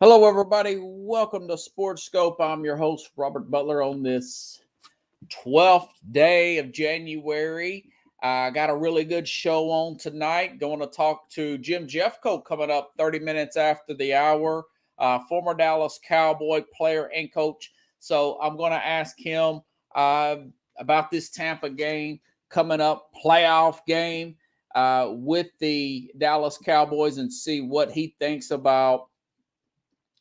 Hello, everybody. Welcome to Sports Scope. I'm your host, Robert Butler, on this 12th day of January. I got a really good show on tonight. Going to talk to Jim Jeffcoat coming up 30 minutes after the hour, former Dallas Cowboy player and coach. So I'm going to ask him about this Tampa game coming up, playoff game with the Dallas Cowboys, and see what he thinks about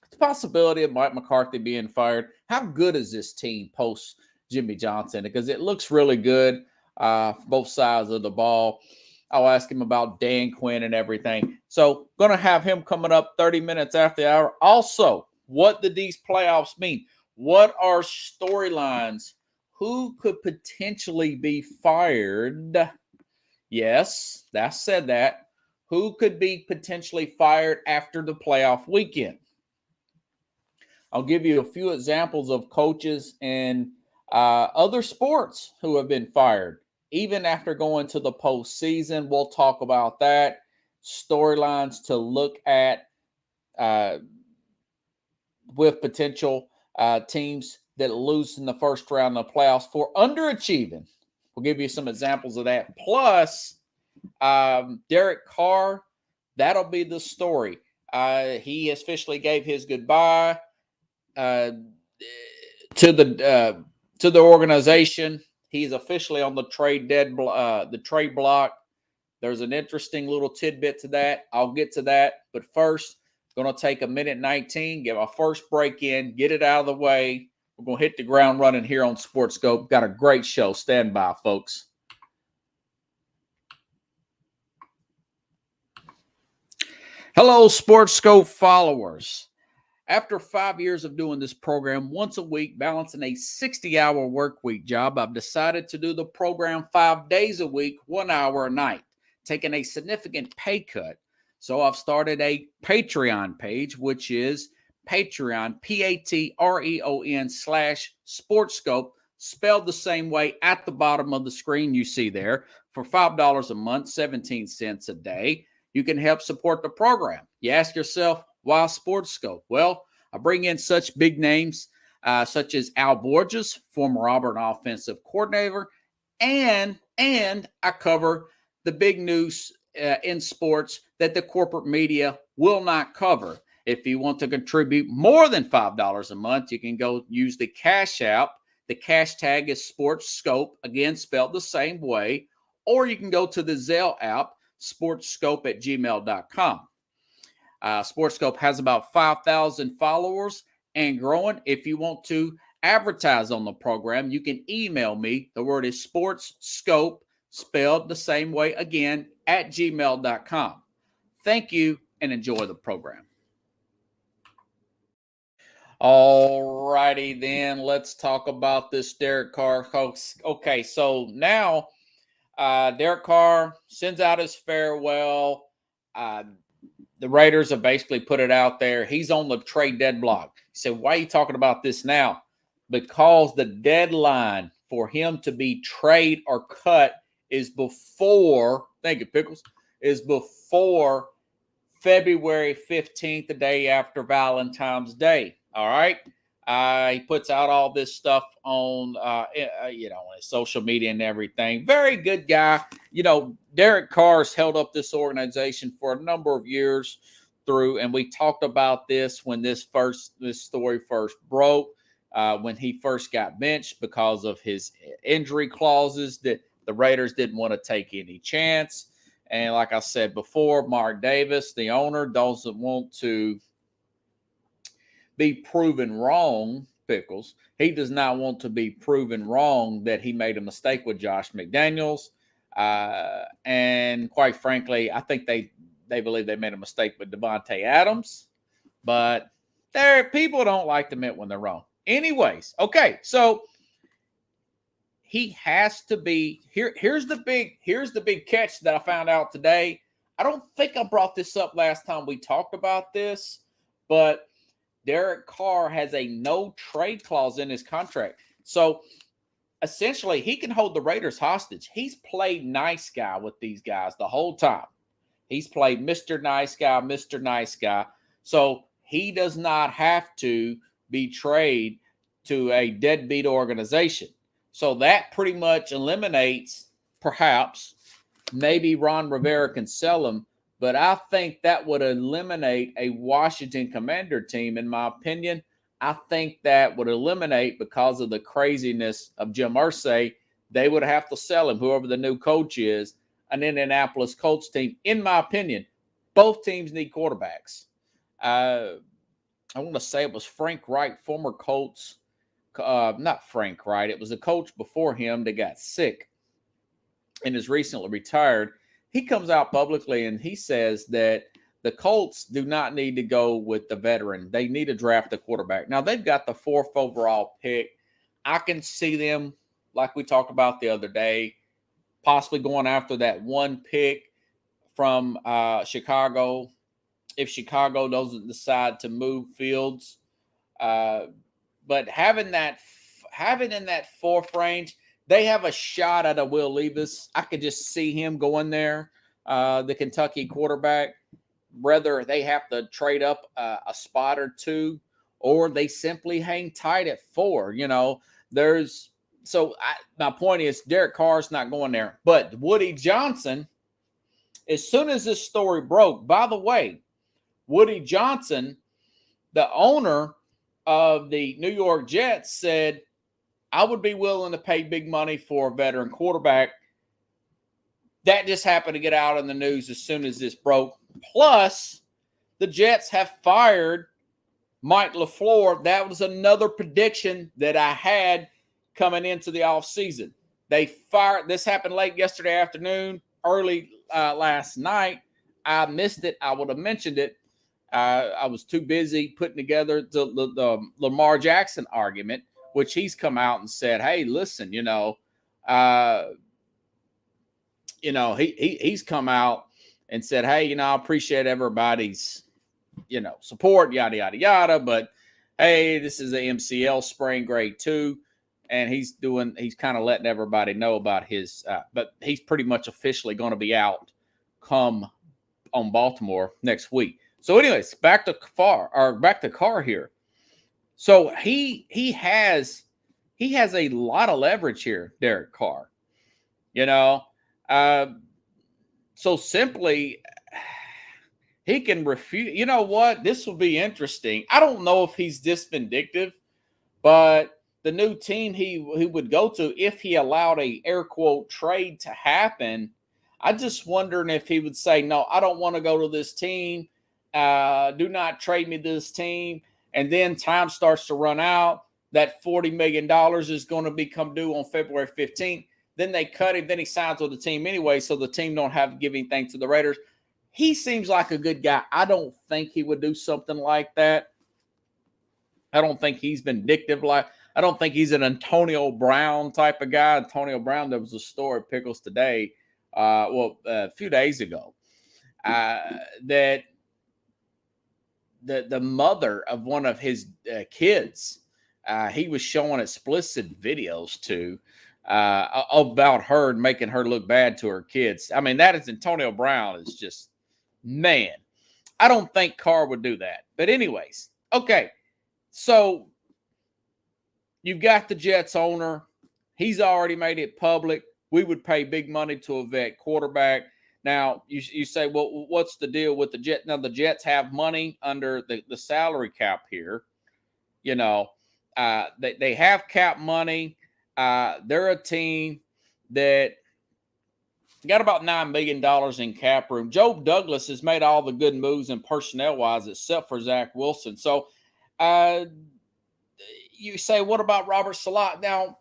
the possibility of Mike McCarthy being fired. How good is this team post Jimmy Johnson? Because it looks really good for both sides of the ball. I'll ask him about Dan Quinn and everything. So going to have him coming up 30 minutes after the hour. Also, what did these playoffs mean? What are storylines? Who could potentially be fired? Yes, that said that. Who could be potentially fired after the playoff weekend? I'll give you a few examples of coaches in other sports who have been fired, even after going to the postseason. We'll talk about that. Storylines to look at with potential teams that lose in the first round of the playoffs for underachieving. We'll give you some examples of that. Plus, Derek Carr, that'll be the story. He officially gave his goodbye to the organization. He's officially on the trade block. There's an interesting little tidbit to that. I'll get to that, but first, going to take a minute 19, get our first break in, get it out of the way. We're going to hit the ground running here on Sports Scope. Got a great show. Stand by, folks. Hello, Sports Scope followers. After 5 years of doing this program once a week, balancing a 60-hour work week job, I've decided to do the program 5 days a week, 1 hour a night, taking a significant pay cut. So I've started a Patreon page, which is Patreon, Patreon/SportsScope, spelled the same way at the bottom of the screen you see there, for $5 a month, 17 cents a day. You can help support the program. You ask yourself, why Sports Scope? Well, I bring in such big names such as Al Borges, former Auburn offensive coordinator, and I cover the big news in sports that the corporate media will not cover. If you want to contribute more than $5 a month, you can go use the Cash App. The cash tag is Sports Scope, again spelled the same way, or you can go to the Zelle app, sportscope@gmail.com. SportsScope has about 5,000 followers and growing. If you want to advertise on the program, you can email me. The word is SportsScope, spelled the same way again, @gmail.com. Thank you and enjoy the program. All righty then, let's talk about this Derek Carr hoax. Okay, so now Derek Carr sends out his farewell. The Raiders have basically put it out there. He's on the trade deadline. He said, why are you talking about this now? Because the deadline for him to be trade or cut is before, thank you, Pickles, is before February 15th, the day after Valentine's Day. All right. He puts out all this stuff on, on his social media and everything. Very good guy. Derek Carr's held up this organization for a number of years through, and we talked about this when this story first broke, when he first got benched because of his injury clauses that the Raiders didn't want to take any chance. And like I said before, Mark Davis, the owner, doesn't want to be proven wrong, Pickles. He does not want to be proven wrong that he made a mistake with Josh McDaniels. And quite frankly, I think they believe they made a mistake with Devontae Adams. But people don't like to admit when they're wrong. Anyways, okay, so he has to be here. Here's the big catch that I found out today. I don't think I brought this up last time we talked about this, but Derek Carr has a no trade clause in his contract. So essentially, he can hold the Raiders hostage. He's played nice guy with these guys the whole time. He's played Mr. Nice Guy, Mr. Nice Guy. So he does not have to be traded to a deadbeat organization. So that pretty much eliminates, perhaps, maybe Ron Rivera can sell him, but I think that would eliminate a Washington Commander team, in my opinion. I think that would eliminate, because of the craziness of Jim Irsay, they would have to sell him, whoever the new coach is, an Indianapolis Colts team. In my opinion, both teams need quarterbacks. I want to say it was Frank Wright, former Colts. Not Frank Wright. It was a coach before him that got sick and is recently retired. He comes out publicly and he says that the Colts do not need to go with the veteran. They need to draft a quarterback. Now, they've got the 4th overall pick. I can see them, like we talked about the other day, possibly going after that 1 pick from Chicago, if Chicago doesn't decide to move Fields. But having in that 4th range, they have a shot at a Will Levis. I could just see him going there, the Kentucky quarterback. Whether they have to trade up a spot or two, or they simply hang tight at 4. My point is, Derek Carr's not going there. But Woody Johnson, as soon as this story broke, by the way, Woody Johnson, the owner of the New York Jets, said, I would be willing to pay big money for a veteran quarterback. That just happened to get out in the news as soon as this broke. Plus, the Jets have fired Mike LaFleur. That was another prediction that I had coming into the offseason. They fired. This happened late yesterday afternoon, early last night. I missed it. I would have mentioned it. I was too busy putting together the Lamar Jackson argument, which he's come out and said, hey, listen, he's come out and said, hey, I appreciate everybody's, support, yada, yada, yada. But, hey, this is a MCL sprain grade 2. And he's kind of letting everybody know about his, but he's pretty much officially going to be out come on Baltimore next week. So anyways, back to Carr here. So he has a lot of leverage here, Derek Carr. So simply he can refuse. You know what? This will be interesting. I don't know if he's this vindictive, but the new team he would go to, if he allowed a air quote trade to happen, I just wondering if he would say, no, I don't want to go to this team. Do not trade me to this team. And then time starts to run out. That $40 million is going to become due on February 15th. Then they cut him. Then he signs with the team anyway, so the team don't have to give anything to the Raiders. He seems like a good guy. I don't think he would do something like that. I don't think he's vindictive. I don't think he's an Antonio Brown type of guy. Antonio Brown, there was a story, Pickles, today, a few days ago, that the mother of one of his kids, he was showing explicit videos to about her and making her look bad to her kids. I mean, that is Antonio Brown is just, man, I don't think Carr would do that. But anyways, okay, so you've got the Jets owner. He's already made it public. We would pay big money to a vet quarterback. Now, you say, well, what's the deal with the Jets? Now, the Jets have money under the salary cap here. They have cap money. They're a team that got about $9 million in cap room. Joe Douglas has made all the good moves in personnel-wise except for Zach Wilson. So, you say, what about Robert Salah? Now,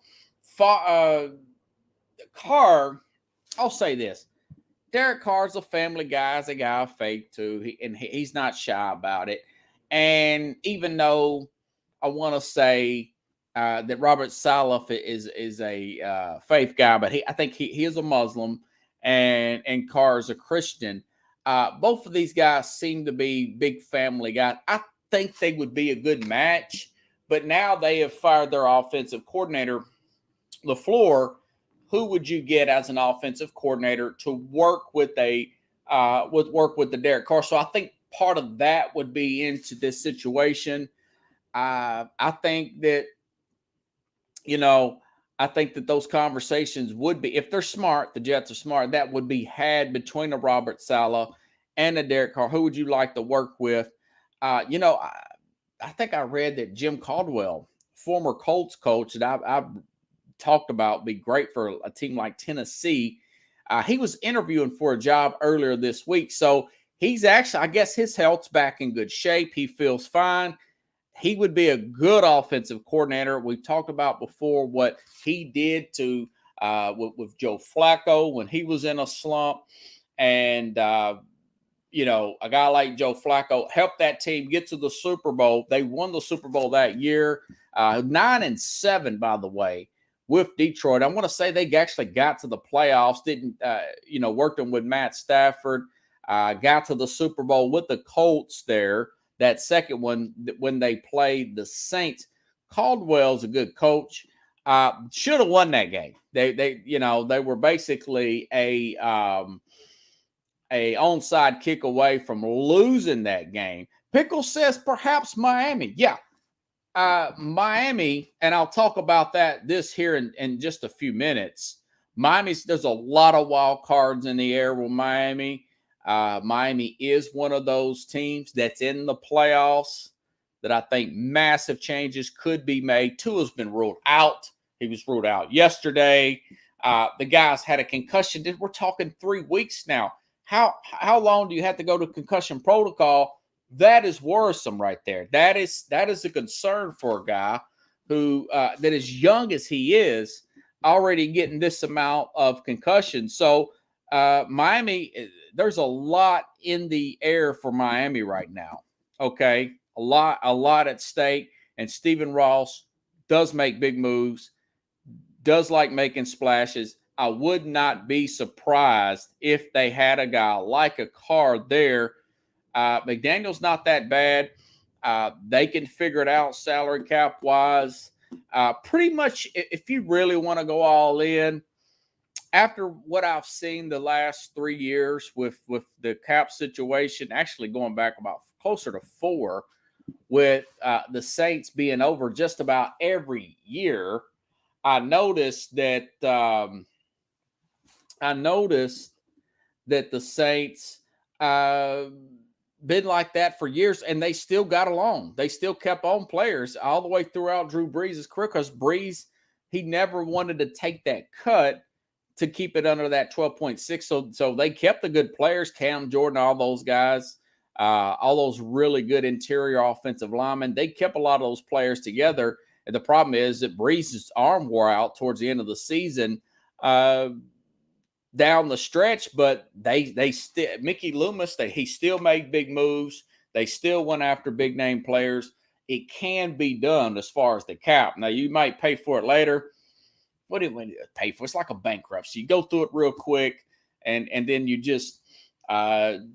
Carr, I'll say this. Derek Carr's a family guy. He's a guy of faith, too. He's not shy about it. And even though I want to say that Robert Salah is a faith guy, but I think he is a Muslim, and Carr is a Christian. Both of these guys seem to be big family guys. I think they would be a good match, but now they have fired their offensive coordinator, LaFleur. Who would you get as an offensive coordinator to work with the Derek Carr? So I think part of that would be into this situation. I think that, you know, I think that those conversations would be, if they're smart, the Jets are smart, that would be had between a Robert Saleh and a Derek Carr. Who would you like to work with? I think I read that Jim Caldwell, former Colts coach that I've talked about, be great for a team like Tennessee. He was interviewing for a job earlier this week. So he's actually, I guess his health's back in good shape. He feels fine. He would be a good offensive coordinator. We've talked about before what he did to with Joe Flacco when he was in a slump. And a guy like Joe Flacco helped that team get to the Super Bowl. They won the Super Bowl that year, 9-7, by the way, with Detroit. I want to say they actually got to the playoffs. Working with Matt Stafford, got to the Super Bowl with the Colts there. That second one when they played the Saints. Caldwell's a good coach. Should have won that game. They were basically a onside kick away from losing that game. Pickle says perhaps Miami. Yeah, Miami, and I'll talk about this here in just a few minutes. There's a lot of wild cards in the air with Miami. Miami is one of those teams that's in the playoffs that I think massive changes could be made. Tua's been ruled out. He was ruled out yesterday. The guy's had a concussion. We're talking 3 weeks now. How long do you have to go to concussion protocol? That is worrisome right there. That is a concern for a guy who that as young as he is, already getting this amount of concussion. So Miami, there's a lot in the air for Miami right now. Okay, a lot at stake. And Stephen Ross does make big moves, does like making splashes. I would not be surprised if they had a guy like a Carr there. McDaniel's not that bad. They can figure it out salary cap wise. Pretty much, if you really want to go all in, after what I've seen the last 3 years with the cap situation, actually going back about closer to 4, with the Saints being over just about every year, I noticed that the Saints been like that for years, and they still got along. They still kept on players all the way throughout Drew Brees' career, because Brees, he never wanted to take that cut to keep it under that 12.6. So they kept the good players, Cam Jordan, all those guys, all those really good interior offensive linemen. They kept a lot of those players together. And the problem is that Brees' arm wore out towards the end of the season down the stretch, but they still, Mickey Loomis, he still made big moves. They still went after big name players. It can be done as far as the cap. Now, you might pay for it later. What do you pay for? It's like a bankruptcy. You go through it real quick, and then you just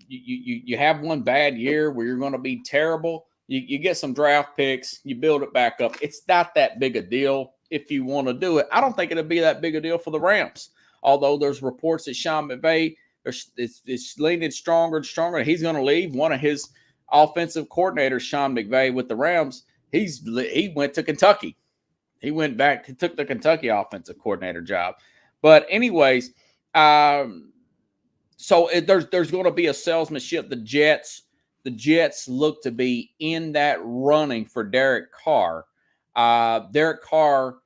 you have one bad year where you're going to be terrible. You get some draft picks, you build it back up. It's not that big a deal if you want to do it. I don't think it'll be that big a deal for the Rams. Although there's reports that Sean McVay it's leaning stronger and stronger. He's going to leave. One of his offensive coordinators, Sean McVay, with the Rams, he went to Kentucky. He went back. He took the Kentucky offensive coordinator job. But anyways, there's going to be a salesmanship. The Jets look to be in that running for Derek Carr. Derek Carr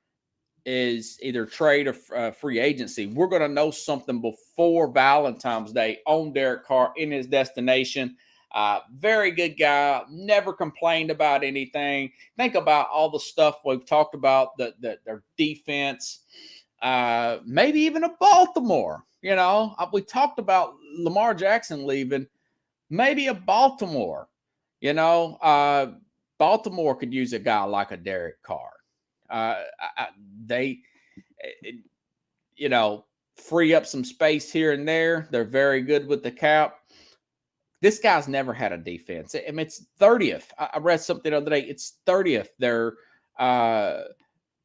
is either trade or free agency. We're going to know something before Valentine's Day on Derek Carr in his destination. Very good guy. Never complained about anything. Think about all the stuff we've talked about, their defense, maybe even a Baltimore. We talked about Lamar Jackson leaving. Maybe a Baltimore. Baltimore could use a guy like a Derek Carr. They free up some space here and there. They're very good with the cap. This guy's never had a defense. I mean, it's 30th. I read something the other day. It's 30th. They're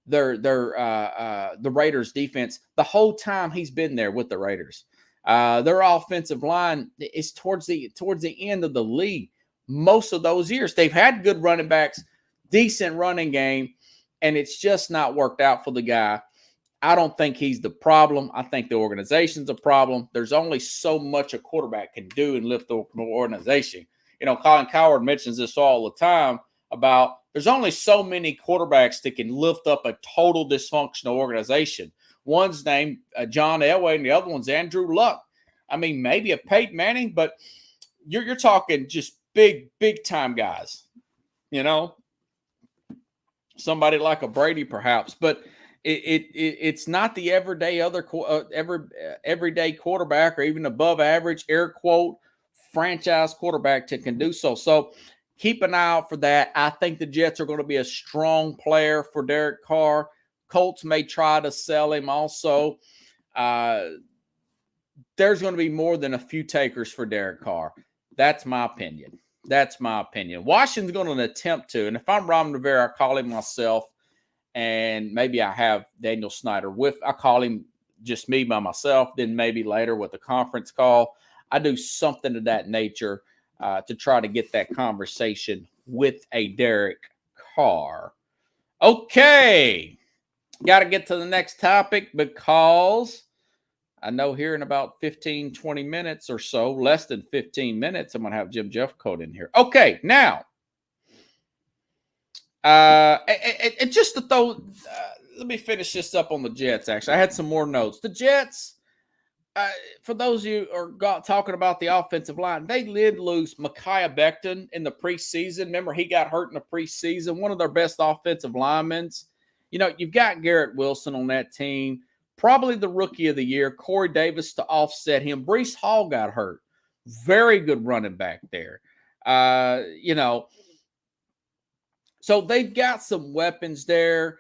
the Raiders defense the whole time he's been there with the Raiders. Their offensive line is towards the end of the league. most of those years. They've had good running backs, decent running game, and it's just not worked out for the guy. I don't think he's the problem. I think the organization's a problem. There's only so much a quarterback can do and lift the organization. Colin Cowherd mentions this all the time about there's only so many quarterbacks that can lift up a total dysfunctional organization. One's named John Elway, and the other one's Andrew Luck. I mean, maybe a Peyton Manning, but you're talking just big time guys. Somebody like a Brady, perhaps, but it's not the everyday everyday quarterback or even above average air quote franchise quarterback that can do so. So keep an eye out for that. I think the Jets are going to be a strong player for Derek Carr. Colts may try to sell him also. There's going to be more than a few takers for Derek Carr. That's my opinion. Washington's going to attempt to, and if I'm Ron Rivera, I call him myself, and maybe I have Daniel Snyder I call him just me by myself, then maybe later with a conference call. I do something of that nature to try to get that conversation with a Derek Carr. Okay. Got to get to the next topic because I know here in about 15, 20 minutes or so, less than 15 minutes, I'm going to have Jim Jeffcoat in here. Okay, now, and just to throw, let me finish this up on the Jets, actually. I had some more notes. The Jets, for those of you who are talking about the offensive line, they did lose Micaiah Becton in the preseason. Remember, he got hurt in the preseason, one of their best offensive linemen. You've got Garrett Wilson on that team. Probably the rookie of the year, Corey Davis to offset him. Breece Hall got hurt. Very good running back there. So they've got some weapons there.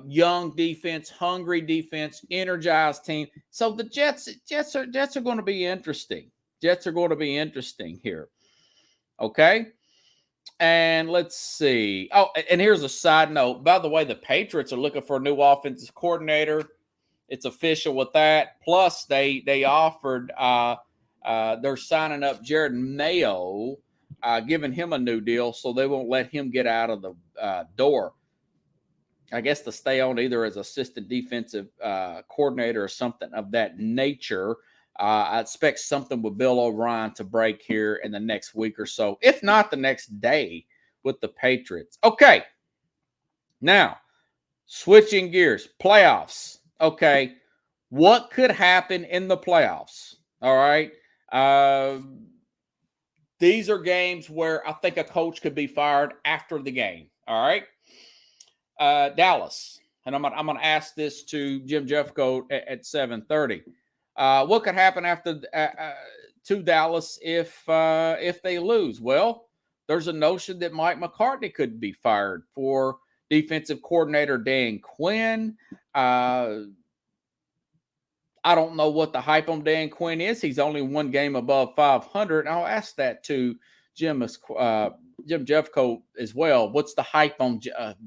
Young defense, hungry defense, energized team. So the Jets are going to be interesting. Jets are going to be interesting here. Okay. And let's see. Oh, and here's a side note. By the way, the Patriots are looking for a new offensive coordinator. It's official with that. Plus, they offered they're signing up Jared Mayo, giving him a new deal, so they won't let him get out of the door. I guess to stay on either as assistant defensive coordinator or something of that nature. I expect something with Bill O'Brien to break here in the next week or so, if not the next day with the Patriots. Okay. Now, switching gears, playoffs. Okay, what could happen in the playoffs? All right. These are games where I think a coach could be fired after the game. All right. Dallas, and I'm gonna ask this to Jim Jeffcoat at 7:30. What could happen after to Dallas if they lose? Well, there's a notion that Mike McCarthy could be fired for defensive coordinator Dan Quinn. I don't know what the hype on Dan Quinn is. He's only one game above 500. And I'll ask that to Jim Jeffcoat as well. What's the hype on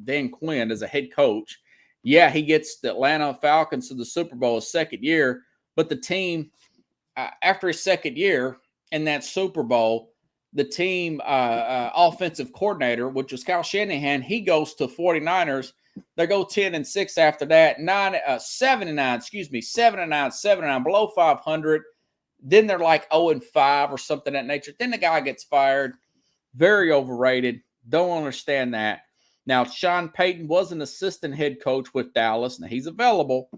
Dan Quinn as a head coach? Yeah, he gets the Atlanta Falcons to the Super Bowl his second year, but the team, after his second year in that Super Bowl, the team offensive coordinator, which was Kyle Shanahan, he goes to 49ers. They go 10-6 after that, 7-9, below 500. Then they're like 0-5 or something of that nature. Then the guy gets fired. Very overrated. Don't understand that. Now, Sean Payton was an assistant head coach with Dallas. Now, he's available.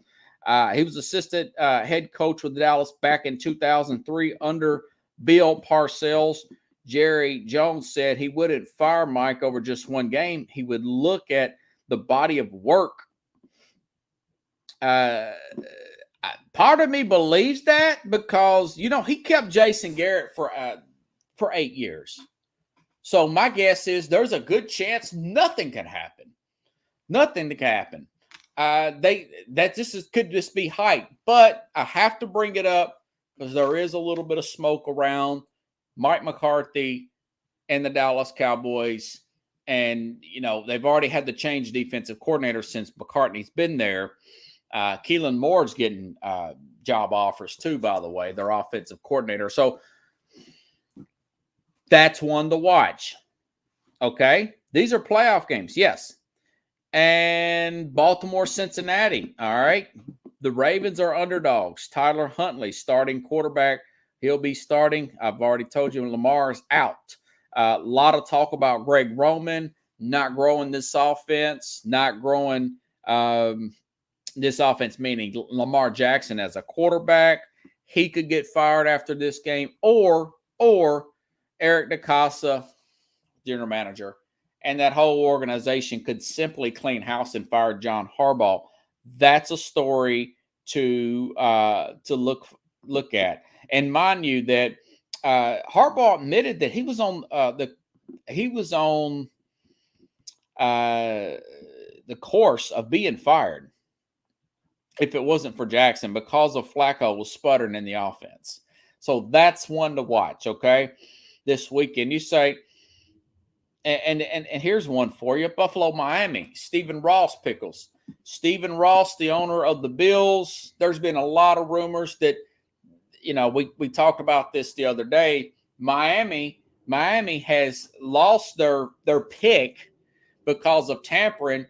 He was assistant head coach with Dallas back in 2003 under Bill Parcells. Jerry Jones said he wouldn't fire Mike over just one game. He would look at the body of work. Part of me believes that because, he kept Jason Garrett for 8 years. So my guess is there's a good chance nothing can happen. Nothing can happen. Could just be hype, but I have to bring it up because there is a little bit of smoke around Mike McCarthy and the Dallas Cowboys. And, they've already had to change defensive coordinator since McCartney's been there. Keelan Moore's getting job offers too, by the way, their offensive coordinator. So That's one to watch. Okay. These are playoff games. Yes. And Baltimore, Cincinnati. All right. The Ravens are underdogs. Tyler Huntley, starting quarterback. He'll be starting. I've already told you Lamar's out. A lot of talk about Greg Roman not growing this offense, not growing this offense, meaning Lamar Jackson as a quarterback. He could get fired after this game, or Eric DeCosta, general manager, and that whole organization could simply clean house and fire John Harbaugh. That's a story to look at. And mind you that Harbaugh admitted that he was on the course of being fired if it wasn't for Jackson, because of Flacco was sputtering in the offense. So that's one to watch, okay, this weekend. You say, and here's one for you. Buffalo, Miami, Stephen Ross pickles. Stephen Ross, the owner of the Bills. There's been a lot of rumors that, we talked about this the other day. Miami has lost their pick because of tampering.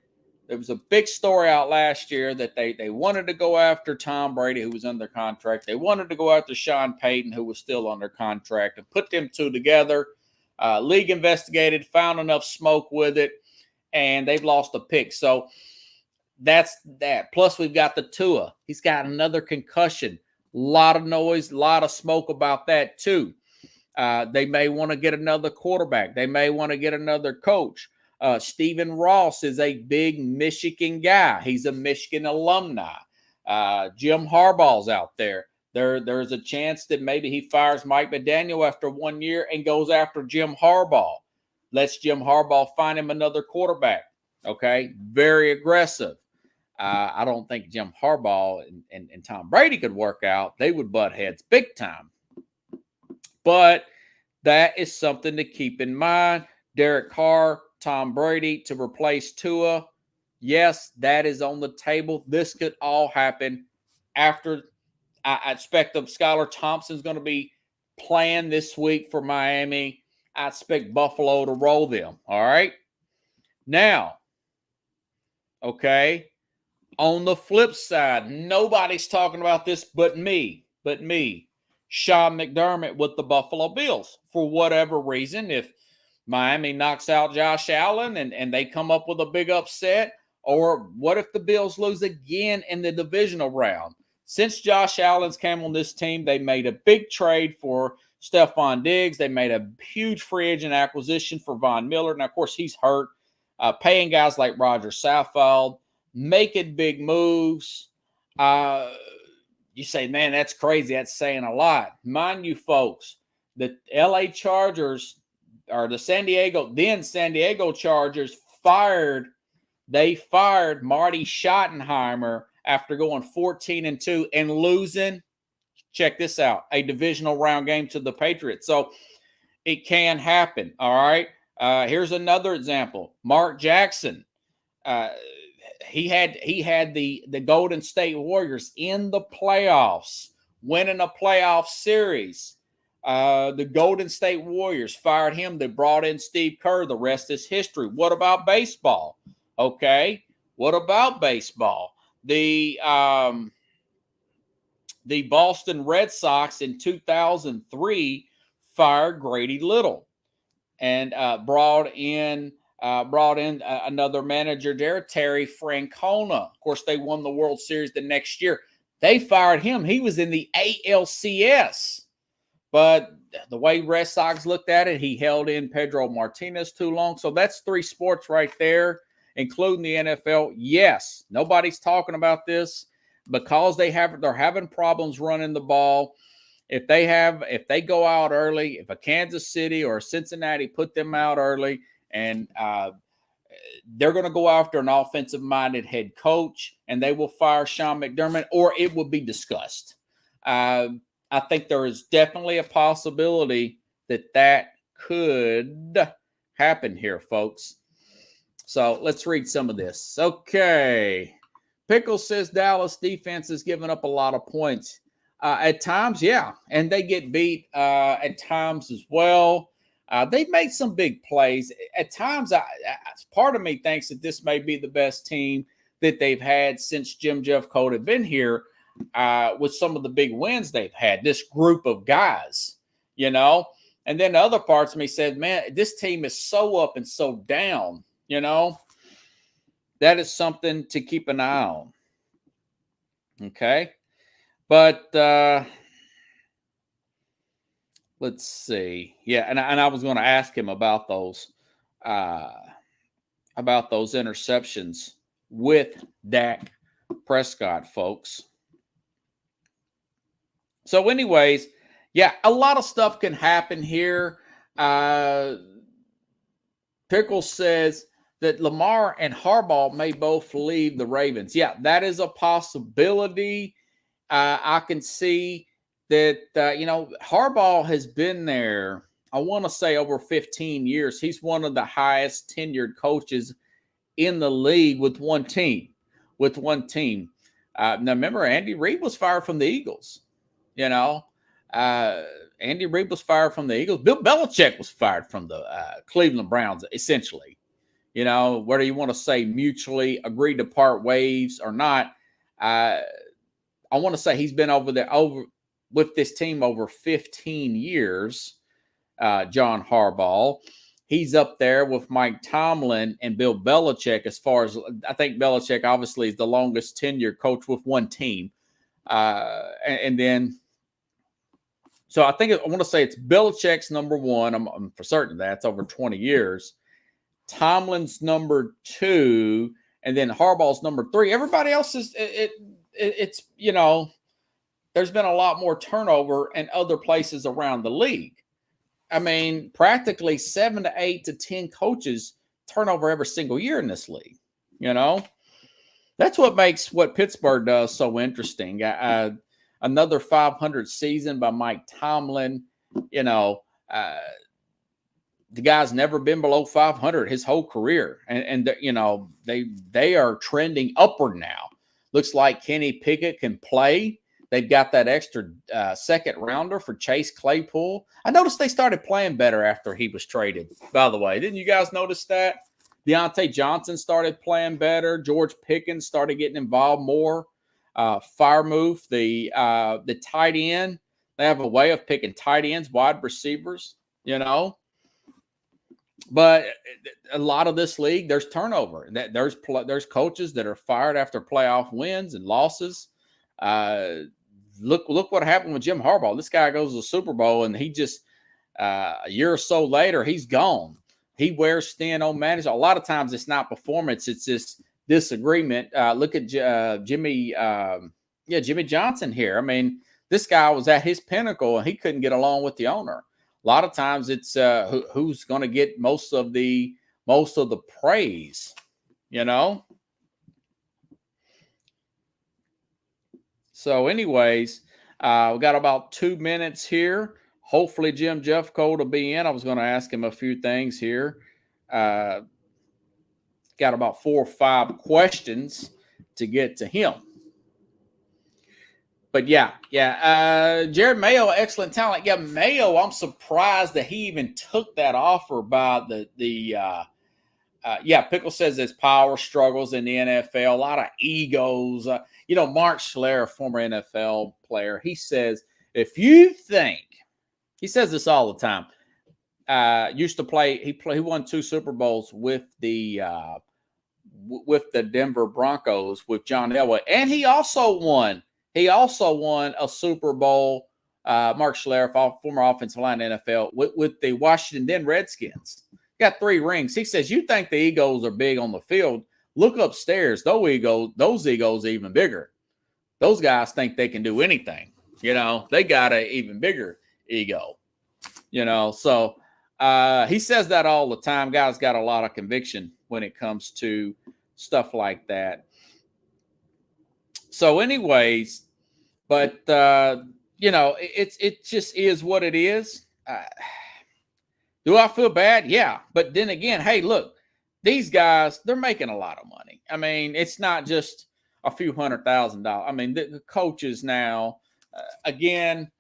There was a big story out last year that they wanted to go after Tom Brady, who was under contract. They wanted to go after Sean Payton, who was still under contract, and put them two together. League investigated, found enough smoke with it, and they've lost a pick. So that's that. Plus, we've got the Tua. He's got another concussion. A lot of noise, a lot of smoke about that too. They may want to get another quarterback. They may want to get another coach. Stephen Ross is a big Michigan guy. He's a Michigan alumni. Jim Harbaugh's out there. There's a chance that maybe he fires Mike McDaniel after 1 year and goes after Jim Harbaugh. Lets Jim Harbaugh find him another quarterback. Okay, very aggressive. I don't think Jim Harbaugh and Tom Brady could work out. They would butt heads big time. But that is something to keep in mind. Derek Carr, Tom Brady to replace Tua. Yes, that is on the table. This could all happen after. I expect Skylar Thompson's going to be playing this week for Miami. I expect Buffalo to roll them. All right. Now, okay, on the flip side, nobody's talking about this but me. Sean McDermott with the Buffalo Bills. For whatever reason, if Miami knocks out Josh Allen and they come up with a big upset, or what if the Bills lose again in the divisional round? Since Josh Allen's came on this team, they made a big trade for Stephon Diggs. They made a huge free agent acquisition for Von Miller. Now, of course, he's hurt. Paying guys like Roger Saffold, making big moves. You say, man, that's crazy. That's saying a lot. Mind you, folks, the LA Chargers or the San Diego Chargers fired Marty Schottenheimer after going 14-2 and losing, check this out, a divisional round game to the Patriots. So it can happen, all right? Here's another example. Mark Jackson. He had the Golden State Warriors in the playoffs, winning a playoff series. The Golden State Warriors fired him. They brought in Steve Kerr. The rest is history. What about baseball? Okay. What about baseball? The Boston Red Sox in 2003 fired Grady Little and brought in another manager there, Terry Francona. Of course, they won the World Series the next year. They fired him. He was in the ALCS. But the way Red Sox looked at it, he held in Pedro Martinez too long. So that's 3 sports right there, including the NFL. Yes, nobody's talking about this because they're having problems running the ball. If they go out early, if a Kansas City or a Cincinnati put them out early, and they're going to go after an offensive-minded head coach, and they will fire Sean McDermott, or it will be discussed. I think there is definitely a possibility that could happen here, folks. So let's read some of this. Okay. Pickle says Dallas defense is giving up a lot of points. At times, yeah. And they get beat at times as well. They've made some big plays. At times, part of me thinks that this may be the best team that they've had since Jim Jeffcoat had been here, with some of the big wins they've had. This group of guys, you know. And then the other parts of me said, man, this team is so up and so down, you know. That is something to keep an eye on. Okay. But let's see. Yeah, and I was going to ask him about those interceptions with Dak Prescott, folks. So, anyways, yeah, a lot of stuff can happen here. Pickle says that Lamar and Harbaugh may both leave the Ravens. Yeah, that is a possibility. I can see that, Harbaugh has been there, I want to say, over 15 years. He's one of the highest tenured coaches in the league with one team. Now, remember, Andy Reid was fired from the Eagles. Andy Reid was fired from the Eagles. Bill Belichick was fired from the Cleveland Browns, essentially. Whether you want to say mutually agreed to part ways or not, I want to say he's been over with this team over 15 years, John Harbaugh. He's up there with Mike Tomlin and Bill Belichick as far as, I think Belichick obviously is the longest tenured coach with one team. And then, so I want to say it's Belichick's number one. I'm for certain that's over 20 years. Tomlin's number two, and then Harbaugh's number three. Everybody else is, it's, there's been a lot more turnover in other places around the league. I mean, practically 7 to 8 to 10 coaches turnover every single year in this league. That's what makes what Pittsburgh does so interesting. Another 500 season by Mike Tomlin. The guy's never been below 500 his whole career, and they are trending upward now. Looks like Kenny Pickett can play. They've got that extra second rounder for Chase Claypool. I noticed they started playing better after he was traded, by the way. Didn't you guys notice that? Deontay Johnson started playing better. George Pickens started getting involved more. Firemouth, the tight end. They have a way of picking tight ends, wide receivers, But a lot of this league, there's turnover. There's coaches that are fired after playoff wins and losses. Look what happened with Jim Harbaugh. This guy goes to the Super Bowl, and he just a year or so later, he's gone. He wears thin on management. A lot of times, it's not performance; it's just disagreement. Look at Jimmy Johnson here. I mean, this guy was at his pinnacle, and he couldn't get along with the owner. A lot of times, it's who's going to get most of the praise. So, anyways, we got about 2 minutes here. Hopefully, Jim Jeffcoat will be in. I was going to ask him a few things here. Got about 4 or 5 questions to get to him. But yeah. Jared Mayo, excellent talent. Yeah, Mayo, I'm surprised that he even took that offer by Pickle says there's power struggles in the NFL, a lot of egos. Mark Schler, former NFL player, he says, if you think, he says this all the time, used to play, he won 2 Super Bowls with the Denver Broncos with John Elway, and he also won a Super Bowl, Mark Schler, former offensive line in the NFL, with the Washington Redskins. Got 3 rings. He says, you think the egos are big on the field. Look upstairs. Those egos are even bigger. Those guys think they can do anything. They got an even bigger ego. So he says that all the time. Guys got a lot of conviction when it comes to stuff like that. So anyways, but, it just is what it is. Do I feel bad? Yeah. But then again, hey, look, these guys, they're making a lot of money. I mean, it's not just a few $100,000. I mean, the coaches now, again,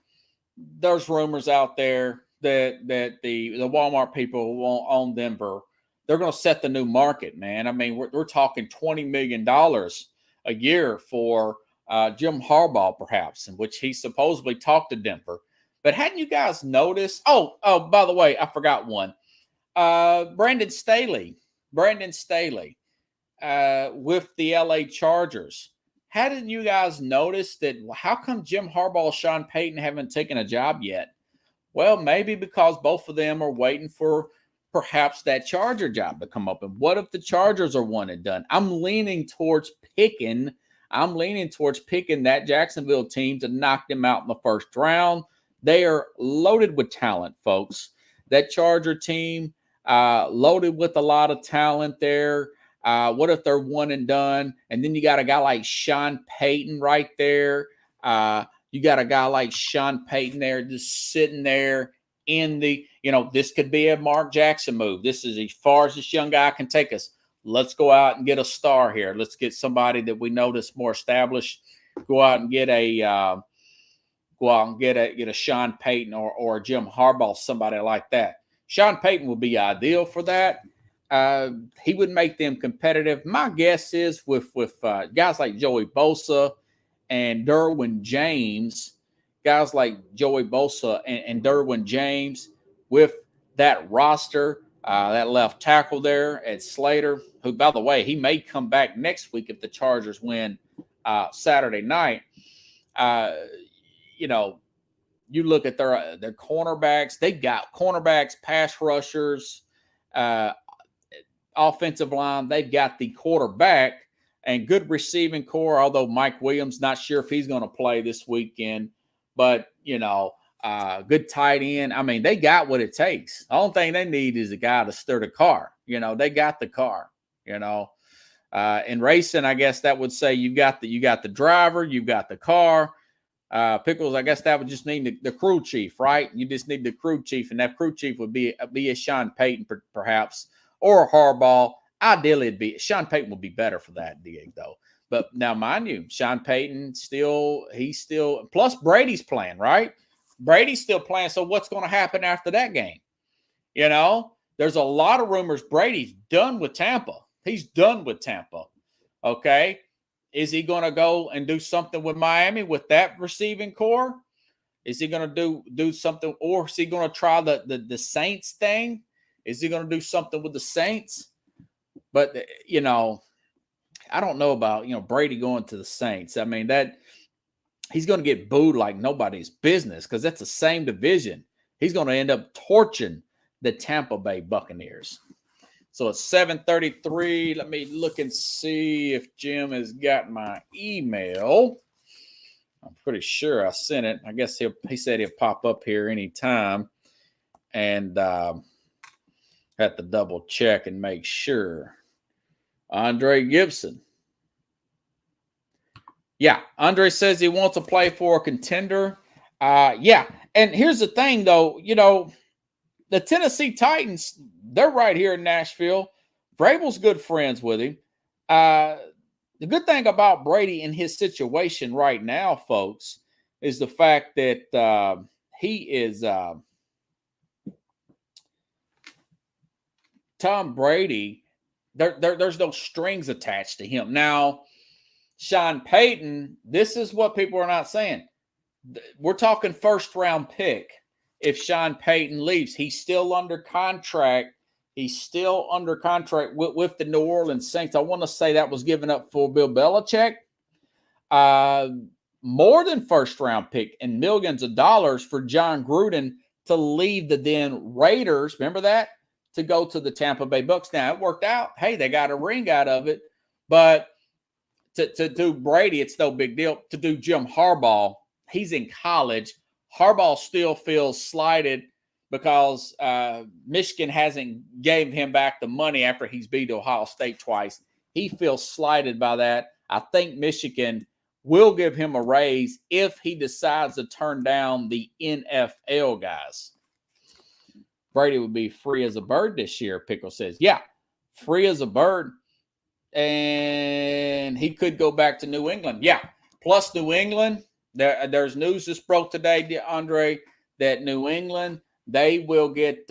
there's rumors out there that the Walmart people won't own Denver. They're going to set the new market, man. I mean, we're talking $20 million a year for Jim Harbaugh, perhaps, in which he supposedly talked to Denver. But hadn't you guys noticed? Oh, by the way, I forgot one. Brandon Staley with the LA Chargers. Hadn't you guys noticed that? How come Jim Harbaugh and Sean Payton haven't taken a job yet? Well, maybe because both of them are waiting for perhaps that Charger job to come up. And what if the Chargers are one and done? I'm leaning towards picking that Jacksonville team to knock them out in the first round. They are loaded with talent, folks. That Charger team, loaded with a lot of talent there. What if they're one and done? And then you got a guy like Sean Payton right there. You got a guy like Sean Payton there just sitting there in the, this could be a Mark Jackson move. This is as far as this young guy can take us. Let's go out and get a star here. Let's get somebody that we know that's more established. Go out and get a Sean Payton or a Jim Harbaugh, somebody like that. Sean Payton would be ideal for that. He would make them competitive. My guess is with guys like Joey Bosa and Derwin James, guys like Joey Bosa and Derwin James with that roster, that left tackle there at Slater, who, by the way, he may come back next week if the Chargers win Saturday night. You look at their cornerbacks. They've got cornerbacks, pass rushers, offensive line. They've got the quarterback and good receiving core, although Mike Williams, not sure if he's going to play this weekend. But, good tight end. I mean, they got what it takes. The only thing they need is a guy to stir the car. They got the car, in racing, I guess that would say you got the driver, you've got the car. Pickles, I guess that would just need the crew chief, right? You just need the crew chief, and that crew chief would be a Sean Payton, perhaps, or a Harbaugh. Ideally, it'd be Sean Payton would be better for that gig, though. But now, mind you, Sean Payton plus Brady's playing, right? Brady's still playing. So what's going to happen after that game? There's a lot of rumors Brady's done with Tampa. He's done with Tampa. Okay. Is he going to go and do something with Miami with that receiving core? Is he going to do something, or is he going to try the Saints thing? Is he going to do something with the Saints? But, I don't know about, Brady going to the Saints. I mean, that he's going to get booed like nobody's business because that's the same division. He's going to end up torching the Tampa Bay Buccaneers. So it's 7:33. Let me look and see if Jim has got my email. I'm pretty sure I sent it. I guess he said he'll pop up here anytime. And have to double check and make sure. Andre Gibson. Yeah, Andre says he wants to play for a contender. Yeah, and here's the thing, though. The Tennessee Titans, they're right here in Nashville. Vrabel's good friends with him. The good thing about Brady in his situation right now, folks, is the fact that he is Tom Brady. There's no strings attached to him. Now, Sean Payton, this is what people are not saying. We're talking first-round pick. If Sean Payton leaves, he's still under contract. He's still under contract with the New Orleans Saints. I want to say that was given up for Bill Belichick. More than first-round pick and millions of dollars for John Gruden to leave the then Raiders. Remember that? To go to the Tampa Bay Bucks. Now, it worked out. Hey, they got a ring out of it. But to do Brady, it's no big deal. To do Jim Harbaugh, he's in college. Harbaugh still feels slighted because Michigan hasn't gave him back the money after he's beat Ohio State twice. He feels slighted by that. I think Michigan will give him a raise if he decides to turn down the NFL guys. Brady would be free as a bird this year, Pickle says. Yeah, free as a bird. And he could go back to New England. Yeah, plus New England, there's news just broke today, Andre, that New England, they will get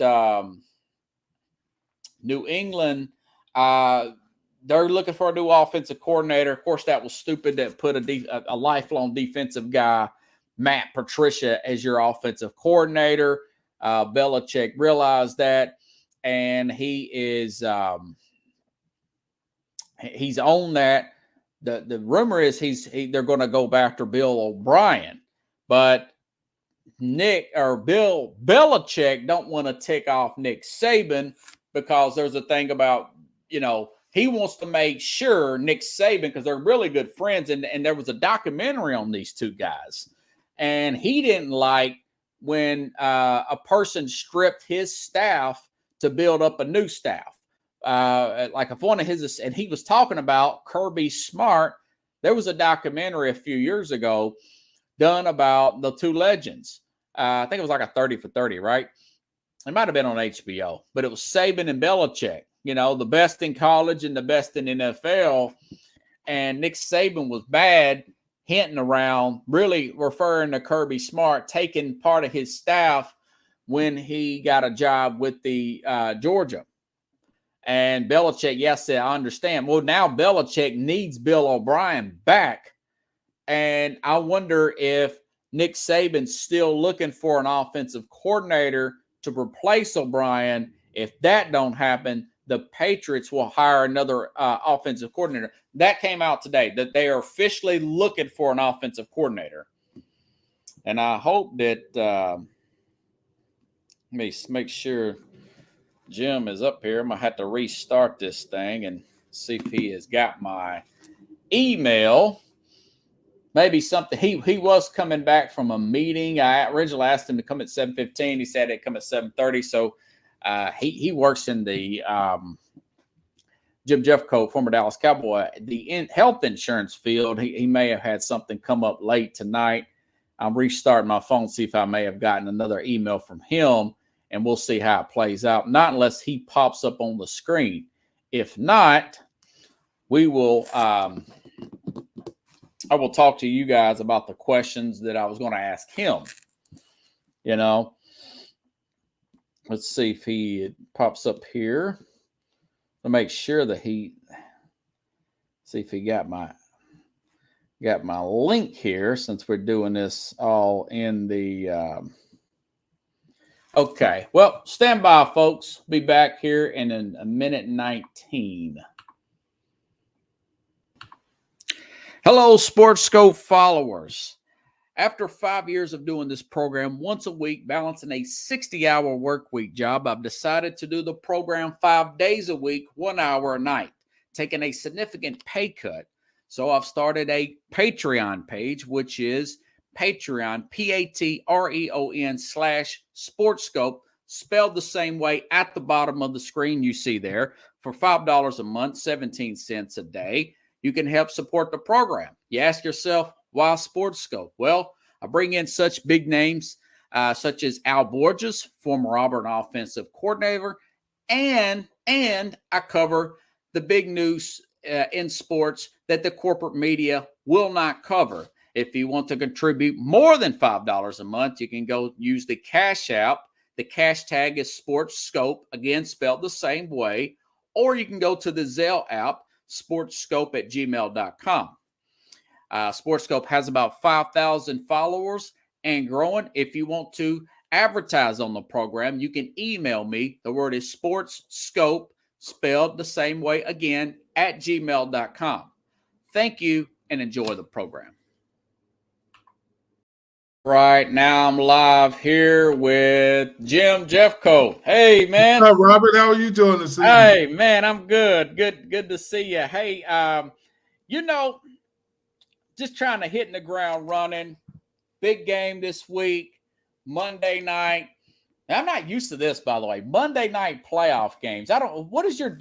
New England. They're looking for a new offensive coordinator. Of course, that was stupid that put a lifelong defensive guy, Matt Patricia, as your offensive coordinator. Belichick realized that, and he's on that. The rumor is they're going to go after Bill O'Brien, but Bill Belichick don't want to tick off Nick Saban, because there's a thing about, he wants to make sure Nick Saban, because they're really good friends, and there was a documentary on these two guys, and he didn't like when a person stripped his staff to build up a new staff. Like if one of his, and he was talking about Kirby Smart. There was a documentary a few years ago done about the two legends. I think it was like a 30 for 30, right? It might have been on HBO, but it was Saban and Belichick, the best in college and the best in NFL. And Nick Saban was bad, hinting around, really referring to Kirby Smart, taking part of his staff when he got a job with the Georgia. And Belichick, yes, I understand. Well, now Belichick needs Bill O'Brien back. And I wonder if Nick Saban's still looking for an offensive coordinator to replace O'Brien. If that don't happen, the Patriots will hire another offensive coordinator. That came out today, that they are officially looking for an offensive coordinator. And I hope that let me make sure Jim is up here. I'm going to have to restart this thing and see if he has got my email. Maybe something. He was coming back from a meeting. I originally asked him to come at 7:15. He said he'd come at 7:30. So he works in the Jim Jeffcoat, former Dallas Cowboy, the health insurance field. He may have had something come up late tonight. I'm restarting my phone, see if I may have gotten another email from him, and we'll see how it plays out. Not unless he pops up on the screen. If not, we will. I will talk to you guys about the questions that I was going to ask him. Let's see if he pops up here to make sure that see if he got my link here, since we're doing this all in the. Okay, well, stand by, folks. Be back here in a minute 19. Hello, SportsScope followers. After 5 years of doing this program once a week, balancing a 60-hour work week job, I've decided to do the program 5 days a week, 1 hour a night, taking a significant pay cut. So I've started a Patreon page, which is Patreon, Patreon/SportsScope, spelled the same way at the bottom of the screen you see there, for $5 a month, 17 cents a day. You can help support the program. You ask yourself, why SportsScope? Well, I bring in such big names such as Al Borges, former Auburn offensive coordinator, and I cover the big news in sports that the corporate media will not cover. If you want to contribute more than $5 a month, you can go use the Cash App. The cash tag is SportsScope, again, spelled the same way. Or you can go to the Zelle app, sportscope@gmail.com. SportsScope has about 5,000 followers and growing. If you want to advertise on the program, you can email me. The word is SportsScope, spelled the same way again, @gmail.com. Thank you and enjoy the program. Right now, I'm live here with Jim Jeffcoat. Hey, man. What's up, Robert? How are you doing this evening? Hey, man, I'm good. Good to see you. Hey, just trying to hit the ground running. Big game this week, Monday night. Now, I'm not used to this, by the way. Monday night playoff games. What is your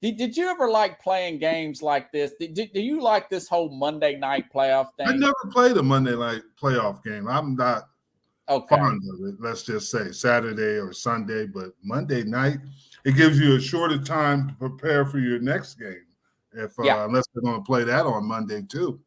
did you ever like playing games like this? Do you like this whole Monday night playoff thing? I never played a Monday night playoff game. I'm not fond of it, let's just say Saturday or Sunday, but Monday night, it gives you a shorter time to prepare for your next game, unless they're going to play that on Monday too.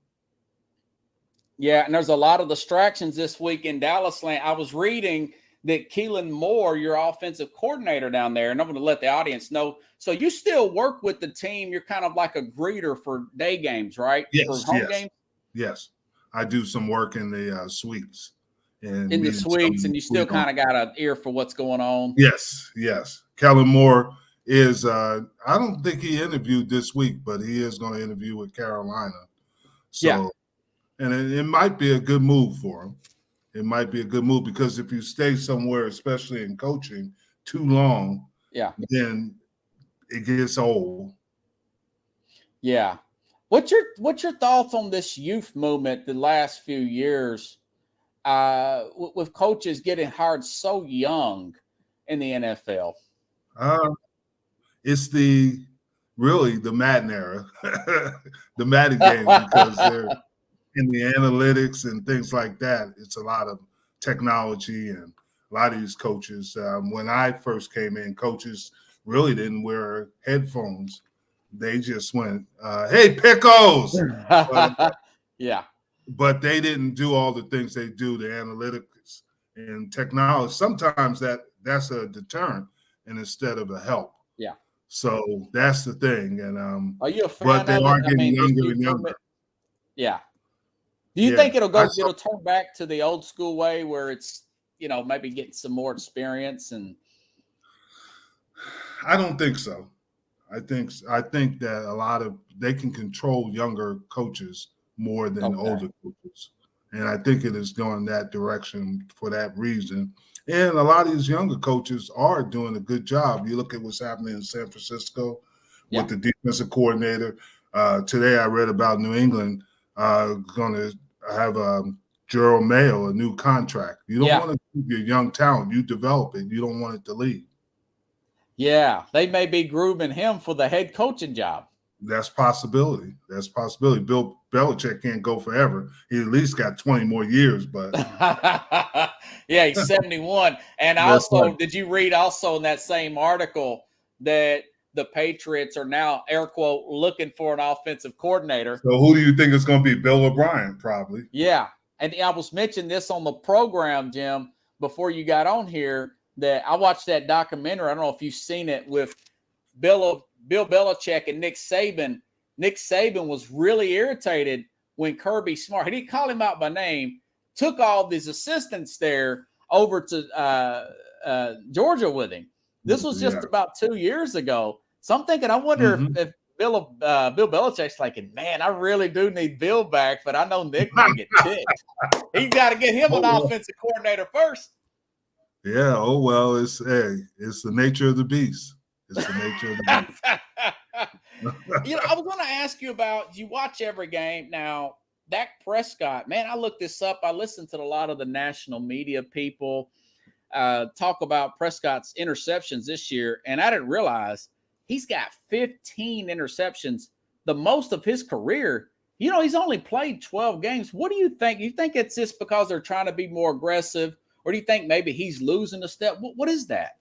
Yeah, and there's a lot of distractions this week in Dallas land. I was reading that Keelan Moore, your offensive coordinator down there, and I'm going to let the audience know. So you still work with the team. You're kind of like a greeter for day games, right? For Yes, home yes, games? yes. I do some work in the suites and In the meeting suites, and some you still suite kind of owners. got an ear for what's going on. Yes, yes. Kellen Moore is, I don't think he interviewed this week, but he is going to interview with Carolina. Yeah. So, and it might be a good move for him. It might be a good move because if you stay somewhere, especially in coaching, too long, Yeah. then it gets old. Yeah. What's your thoughts on this youth movement the last few years, with coaches getting hired so young in the NFL? Uh, it's really the Madden era, the Madden games, because they're in the analytics and things like that. It's a lot of technology and a lot of these coaches. When I first came in, coaches really didn't wear headphones. They just went, "Hey, pickles," but Yeah. but they didn't do all the things they do, the analytics and technology. Sometimes that's a deterrent and instead of a help. Yeah. So that's the thing. And Are you a but fan they of are it? I getting mean, this younger youth and younger. movement. Yeah. Do you Yeah. think it'll turn back to the old school way where it's, maybe getting some more experience and I don't think so. I think that a lot of they can control younger coaches more than okay. older coaches, and I think it is going that direction for that reason. And a lot of these younger coaches are doing a good job. You look at what's happening in San Francisco Yeah. with the defensive coordinator. Today, I read about New England going to have Gerald Mayo a new contract. You don't Yeah. want to keep your young talent. You develop it. You don't want it to leave. Yeah. They may be grooming him for the head coaching job. That's possibility. That's possibility. Bill Belichick can't go forever. He at least got 20 more years, but Yeah, he's 71. And that's also, right. did you read also in that same article that the Patriots are now, air quote, looking for an offensive coordinator? So who do you think is going to be Bill O'Brien? Probably. Yeah. And I was mentioning this on the program, Jim, before you got on here, that I watched that documentary. I don't know if you've seen it with Bill Belichick and Nick Saban. Nick Saban was really irritated when Kirby Smart, he didn't call him out by name, took all these assistants there over to Georgia with him. This was Yeah. just about 2 years ago. So I'm thinking, I wonder Mm-hmm. if Bill Belichick's like, man, I really do need Bill back, but I know Nick might get ticked. He's got to get him an Oh, offensive coordinator first. yeah. Oh well. It's the nature of the beast. It's the nature of the beast. I was going to ask you about, you watch every game now. Dak Prescott, man, I looked this up. I listened to a lot of the national media people talk about Prescott's interceptions this year, and I didn't realize he's got 15 interceptions, the most of his career. He's only played 12 games. What do you think? You think it's just because they're trying to be more aggressive, or do you think maybe he's losing a step? What is that?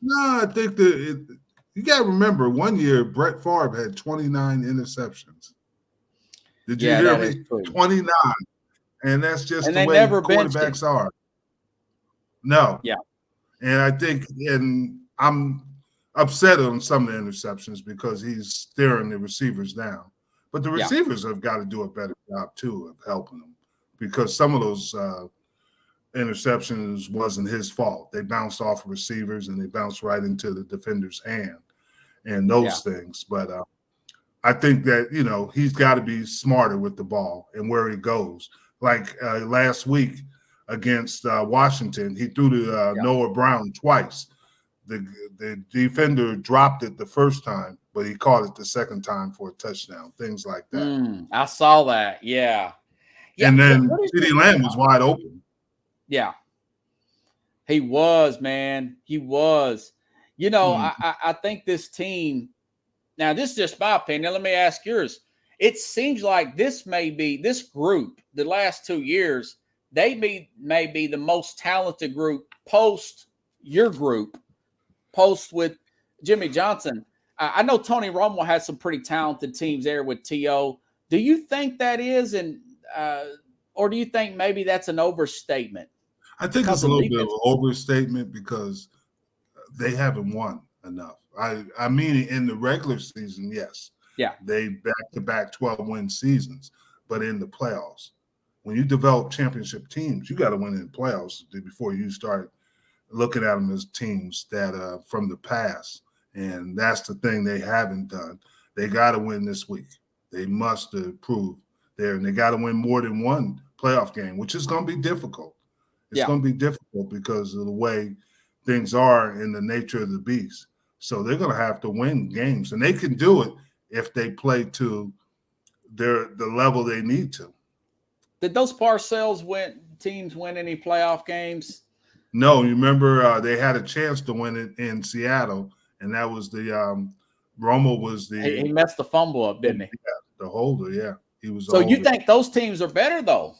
No, I think that you got to remember 1 year Brett Favre had 29 interceptions. Did you Yeah, hear that is me? true. 29. And that's just And the they way never benched him. quarterbacks are. No. Yeah. And I think, and I'm upset on some of the interceptions because he's staring the receivers down. But the Yeah. receivers have got to do a better job, too, of helping them because some of those interceptions wasn't his fault. They bounced off of receivers and they bounced right into the defender's hand and those things. But I think that, he's got to be smarter with the ball and where he goes. Like last week against Washington, he threw to Noah Brown twice. The defender dropped it the first time, but he caught it the second time for a touchdown, things like that. I saw that. Yeah. Yeah. And then What is CeeDee Lamb was wide open. Yeah. He was, man. He was. I think this team, now this is just my opinion. Let me ask yours. It seems like this group, the last 2 years, they may be the most talented group post your group, post with Jimmy Johnson. I know Tony Romo has some pretty talented teams there with T.O. Do you think that is, or do you think maybe that's an overstatement? I think it's a little bit of an overstatement because they haven't won enough. I mean, in the regular season, yes. Yeah. They back-to-back 12-win seasons, but in the playoffs, when you develop championship teams, you got to win in the playoffs before you start looking at them as teams that from the past. And that's the thing they haven't done. They got to win this week. They must prove there, and they got to win more than one playoff game, which is going to be difficult. It's going to be difficult because of the way things are in the nature of the beast. So they're going to have to win games, and they can do it if they play to the level they need to. Did those Parcells teams win any playoff games? No, you remember they had a chance to win it in Seattle, and that was the Romo was the he messed the fumble up, didn't he? Yeah, the holder, yeah. He was. So you think those teams are better though?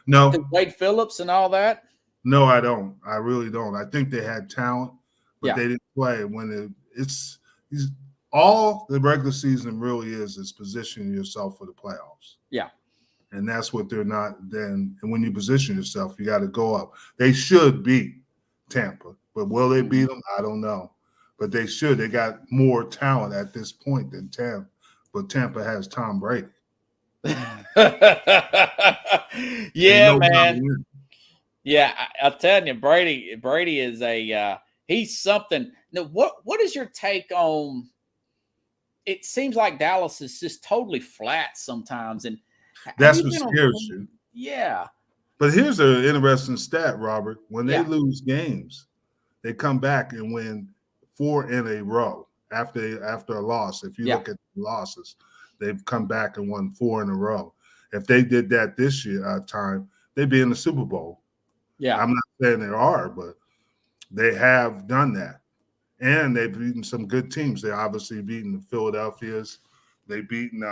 No, Wade Phillips and all that. No, I don't. I really don't. I think they had talent, but they didn't play when it's all the regular season really is positioning yourself for the playoffs. Yeah. And that's what they're not then. And when you position yourself, you got to go up. They should beat Tampa, but will they beat them? I don't know. But they should. They got more talent at this point than Tampa. But Tampa has Tom Brady. Yeah, man. Yeah, I'll tell you, Brady is he's something. Now, what is your take on? It seems like Dallas is just totally flat sometimes, and that's what scares you. Yeah. But here's an interesting stat, Robert. When they lose games, they come back and win 4 in a row after a loss. If you look at the losses, they've come back and won 4 in a row. If they did that this year time, they'd be in the Super Bowl. Yeah. I'm not saying they are, but they have done that. And they've beaten some good teams. They obviously beaten the Philadelphias. They've beaten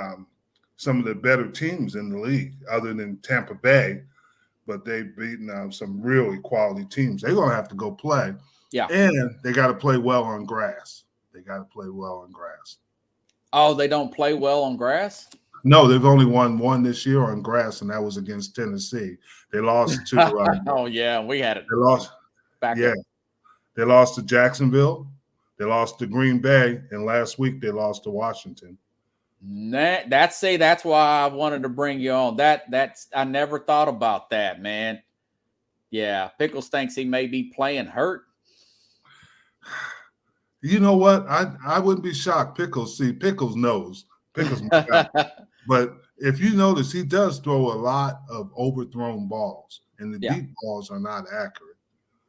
some of the better teams in the league other than Tampa Bay, but they've beaten some really quality teams. They're going to have to go play. Yeah. And they got to play well on grass. Oh, they don't play well on grass? No, they've only won one this year on grass, and that was against Tennessee. They lost to oh, yeah, we had it. They lost. Back yeah. up. They lost to Jacksonville. They lost to Green Bay, and last week they lost to Washington. That's why I wanted to bring you on. That's I never thought about that, man. Yeah, Pickles thinks he may be playing hurt. You know what? I wouldn't be shocked. Pickles knows. Pickles, but if you notice, he does throw a lot of overthrown balls, and the deep balls are not accurate.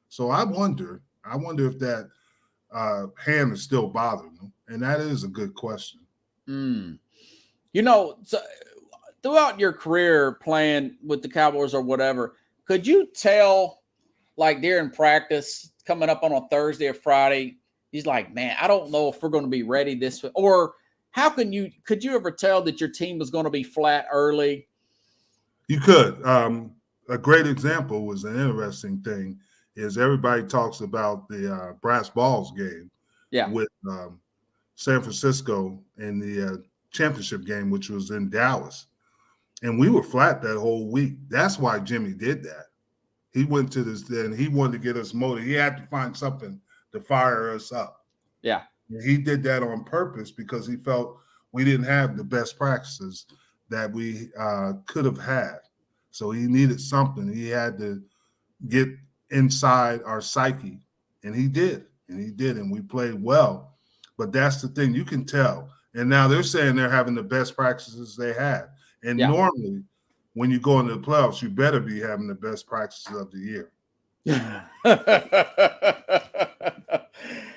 So I wonder if that hand is still bothering him, and that is a good question. You know, so throughout your career playing with the Cowboys or whatever, could you tell, like during practice, coming up on a Thursday or Friday, he's like, man, I don't know if we're going to be ready this week, or could you ever tell that your team was going to be flat early? You could. A great example was an interesting thing is everybody talks about the brass balls game with San Francisco in the championship game, which was in Dallas. And we were flat that whole week. That's why Jimmy did that. He went to this and he wanted to get us motivated. He had to find something to fire us up. Yeah. He did that on purpose because he felt we didn't have the best practices that we could have had. So he needed something. He had to get inside our psyche, and he did. And we played well. But that's the thing. You can tell. And now they're saying they're having the best practices they had. And normally, when you go into the playoffs, you better be having the best practices of the year.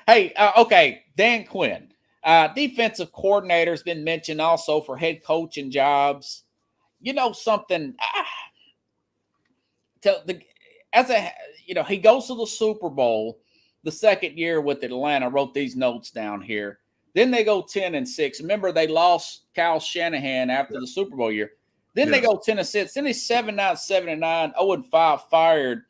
Hey, okay, Dan Quinn, defensive coordinator, has been mentioned also for head coaching jobs. You know something? He goes to the Super Bowl the second year with Atlanta. I wrote these notes down here. Then they go 10-6. Remember, they lost Kyle Shanahan after the Super Bowl year. Then they go 10-6. Then he's 7-9, 7-9, 0-5 fired.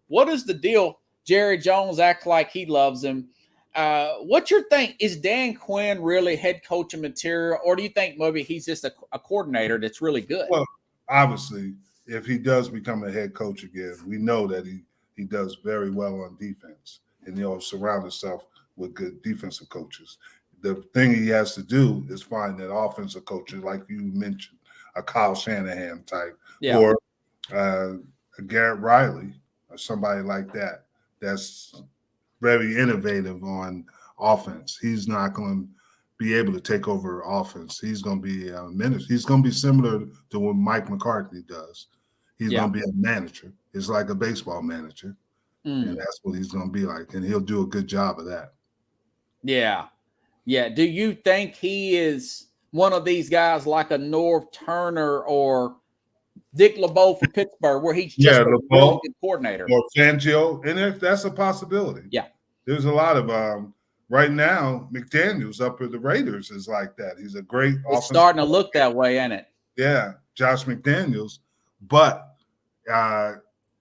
What is the deal? Jerry Jones acts like he loves him. What's your thing? Is Dan Quinn really head coaching material, or do you think maybe he's just a coordinator that's really good? Well, obviously, if he does become a head coach again, we know that he does very well on defense, and surround himself with good defensive coaches. The thing he has to do is find that offensive coach, like you mentioned, a Kyle Shanahan type, or a Garrett Riley, or somebody like that. That's very innovative on offense. He's not going to be able to take over offense. He's going to be a manager. He's going to be similar to what Mike McCarthy does. He's going to be a manager. It's like a baseball manager, and that's what he's going to be like. And he'll do a good job of that. Yeah. Yeah. Do you think he is one of these guys like a Norv Turner or Dick LeBeau for Pittsburgh, where he's just a really good coordinator? Or Fangio, and that's a possibility. Yeah. There's a lot of right now, McDaniels up at the Raiders is like that. He's a great It's starting to look that way, ain't it? Yeah, Josh McDaniels. But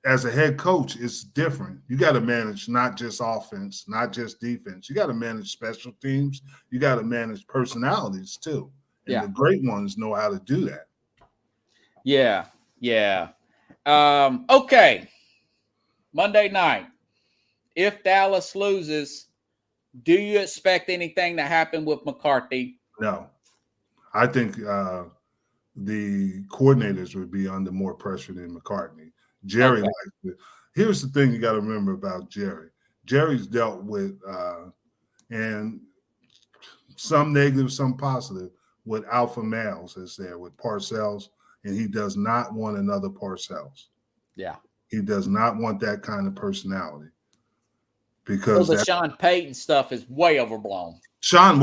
as a head coach, it's different. You got to manage not just offense, not just defense. You got to manage special teams. You got to manage personalities too. And the great ones know how to do that. Yeah. Yeah. Okay. Monday night. If Dallas loses, do you expect anything to happen with McCarthy? No. I think the coordinators would be under more pressure than McCarthy. Jerry likes it. Here's the thing you got to remember about Jerry. Jerry's dealt with, and some negative, some positive, with alpha males is there, with Parcells, and he does not want another Parcells. Yeah. He does not want that kind of personality. Because the Sean Payton stuff is way overblown. I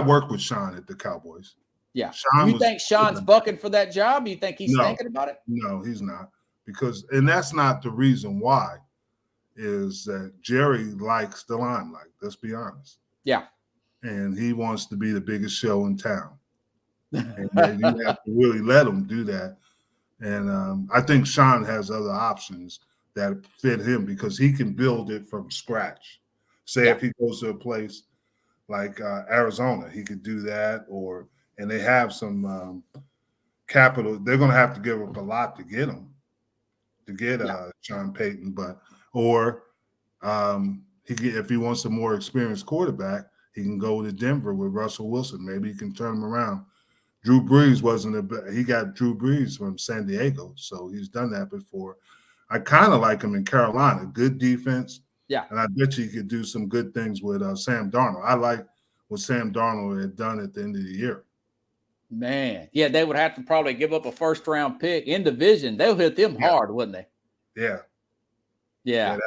worked with Sean at the Cowboys. Yeah. You think Sean's bucking for that job? You think he's thinking about it? No, he's not. And that's not the reason why, is that Jerry likes the limelight. Let's be honest. Yeah. And he wants to be the biggest show in town. And you have to really let him do that. And I think Sean has other options that fit him because he can build it from scratch. Say if he goes to a place like Arizona, he could do that, and they have some capital. They're going to have to give up a lot to get him, to get Sean Payton, if he wants a more experienced quarterback, he can go to Denver with Russell Wilson. Maybe he can turn him around. Drew Brees he got Drew Brees from San Diego, so he's done that before. I kind of like him in Carolina. Good defense. Yeah. And I bet you could do some good things with Sam Darnold. I like what Sam Darnold had done at the end of the year. Man. Yeah, they would have to probably give up a first-round pick in division. They'll hit them hard, wouldn't they? Yeah. Yeah.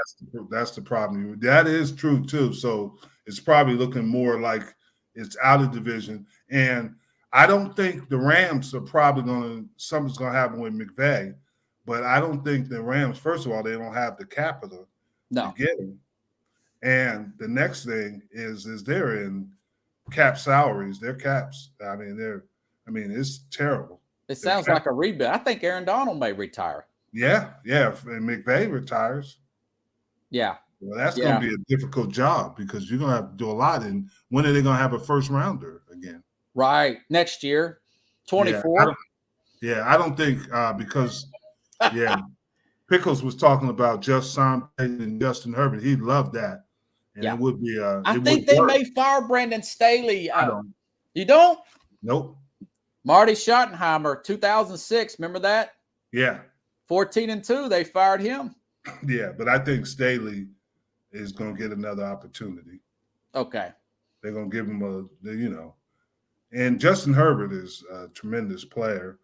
That's the problem. That is true, too. So it's probably looking more like it's out of division. And I don't think the Rams are probably something's going to happen with McVay. But I don't think the Rams, first of all, they don't have the capital to get him. And the next thing is they're in cap salaries. Their caps, it's terrible. It sounds like a rebuild. I think Aaron Donald may retire. Yeah. And McVay retires. Yeah. Well, that's going to be a difficult job because you're going to have to do a lot. And when are they going to have a first rounder again? Right. Next year, 24. I don't think because – Pickles was talking about just Sean Payton and Justin Herbert. He'd love that. And it would be I think they may fire Brandon Staley. I don't. You don't? Nope. Marty Schottenheimer, 2006. Remember that? Yeah. 14-2, they fired him. Yeah, but I think Staley is going to get another opportunity. Okay. They're going to give him and Justin Herbert is a tremendous player.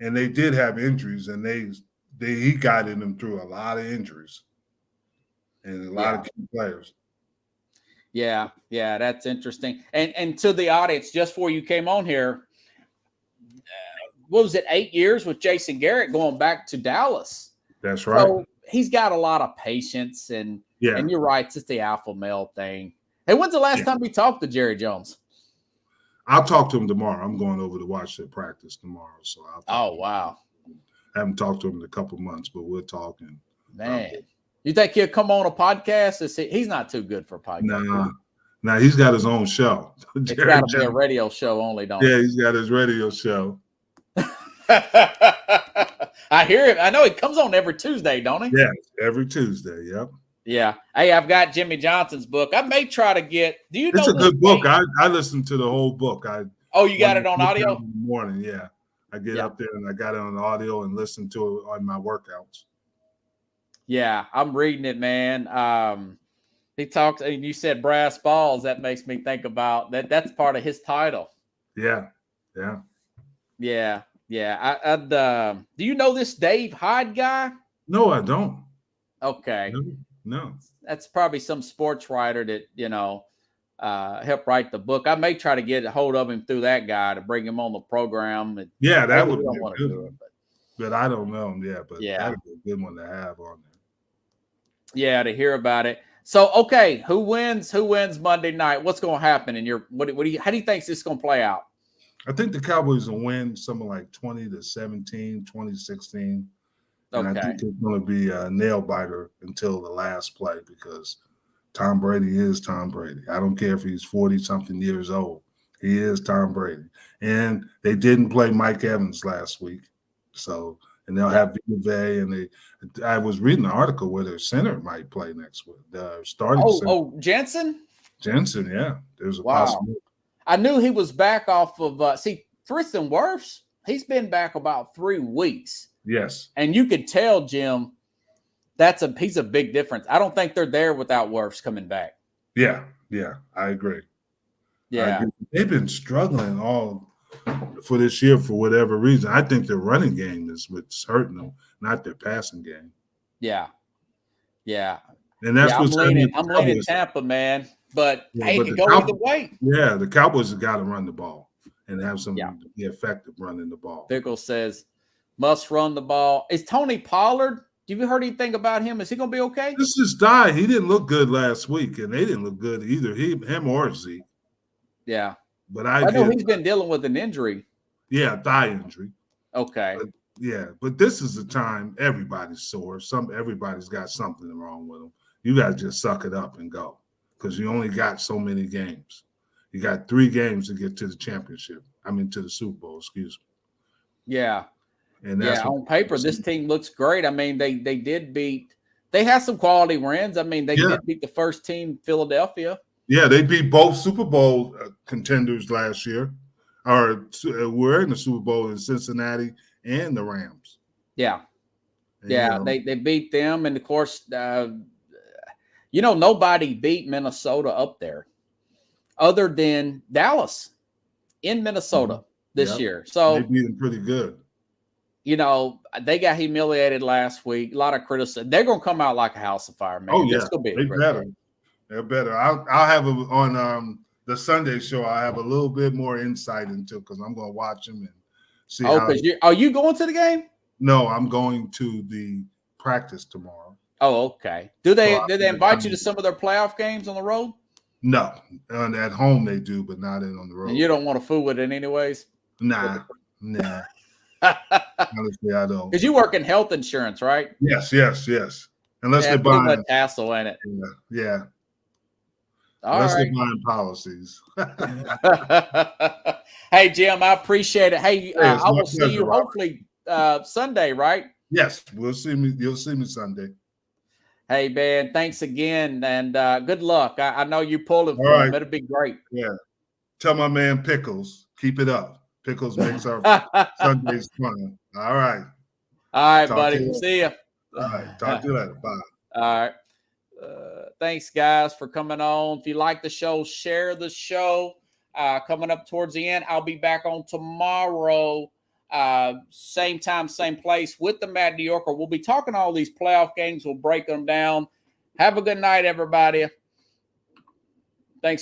And they did have injuries, and he guided them through a lot of injuries and a lot of key players. Yeah, that's interesting. And to the audience, just before you came on here, what was it, 8 years with Jason Garrett going back to Dallas? That's right. So he's got a lot of patience, and you're right, it's just the alpha male thing. Hey, when's the last time we talked to Jerry Jones? I'll talk to him tomorrow. I'm going over to watch their practice tomorrow. So wow. I haven't talked to him in a couple of months, but we're talking. Man, you think he'll come on a podcast? He's not too good for a podcast. Nah, he's got his own show. It's got to be a radio show only, don't it? Yeah, he's got his radio show. I hear it. I know he comes on every Tuesday, don't he? Yeah, every Tuesday. Yep. Yeah. Hey, I've got Jimmy Johnson's book. I may try to get. Do you know It's a this good book. game? I listened to the whole book. Oh, you got it on audio? In the morning, yeah. I get up there and I got it on audio and listen to it on my workouts. Yeah, I'm reading it, man. He talks, and you said brass balls. That makes me think about that. That's part of his title. Yeah. Do you know this Dave Hyde guy? No, I don't. Okay. No. That's probably some sports writer that, helped write the book. I may try to get a hold of him through that guy to bring him on the program. Yeah, that would be good. But I don't know him. Yeah, but that'd be a good one to have on there. Yeah, to hear about it. So, okay, who wins Monday night? What's going to happen in your how do you think this is going to play out? I think the Cowboys will win something like 20-17, 20-16. And I think it's going to be a nail biter until the last play because Tom Brady is Tom Brady. I don't care if he's 40-something years old. He is Tom Brady. And they didn't play Mike Evans last week. So, and they'll have Vita and I was reading an article where their center might play next week. The starting center. Oh, Jensen? Jensen, yeah. There's a possibility. I knew he was back off of Tristan Wirfs. He's been back about 3 weeks. Yes. And you could tell, Jim, he's a big difference. I don't think they're there without Wirfs coming back. Yeah, I agree. Yeah. They've been struggling all for this year for whatever reason. I think their running game is what's hurting them, not their passing game. Yeah. And that's what's happening. I'm leaning Tampa, man. But it could go either way. Yeah, the Cowboys have got to run the ball and have some be effective running the ball. Pickle says must run the ball. Is Tony Pollard? Have you heard anything about him? Is he going to be okay? This is Dye. He didn't look good last week, and they didn't look good either. Him or Zeke. Yeah. But I know he's been dealing with an injury. Yeah, thigh injury. Okay. But this is the time everybody's sore. Everybody's got something wrong with them. You got to just suck it up and go because you only got so many games. You got 3 games to get to the championship. To the Super Bowl, excuse me. Yeah. And that's on paper, this team looks great. They did beat – they had some quality wins. They did beat the first team, Philadelphia. Yeah, they beat both Super Bowl contenders last year. Or we're in the Super Bowl in Cincinnati and the Rams. Yeah. They beat them. And, of course, nobody beat Minnesota up there other than Dallas in Minnesota this year. So they beat them pretty good. They got humiliated last week. A lot of criticism. They're going to come out like a house of fire, man. Oh, yeah. It's going to be better. They're better. I'll have them on the Sunday show. I have a little bit more insight into because I'm going to watch them and see. Are you going to the game? No, I'm going to the practice tomorrow. Oh, okay. Did they invite you to some of their playoff games on the road? No, at home they do, but not on the road. And you don't want to fool with it anyways? Nah. Honestly, I don't. Because you work in health insurance, right? Yes. Unless they're buying a tassel in it. Yeah. Unless they're buying policies. Hey, Jim, I appreciate it. Hey, I will see you hopefully Sunday, right? Yes, we'll see me. You'll see me Sunday. Hey, man, thanks again, and good luck. I know you pulling for him. It'll be great. Yeah. Tell my man Pickles, keep it up. Pickles makes our Sundays fun. All right. All right, buddy. See ya. All right. Talk to you later. Bye. All right. Thanks, guys, for coming on. If you like the show, share the show. Coming up towards the end, I'll be back on tomorrow. Same time, same place with the Matt New Yorker. We'll be talking all these playoff games. We'll break them down. Have a good night, everybody. Thanks.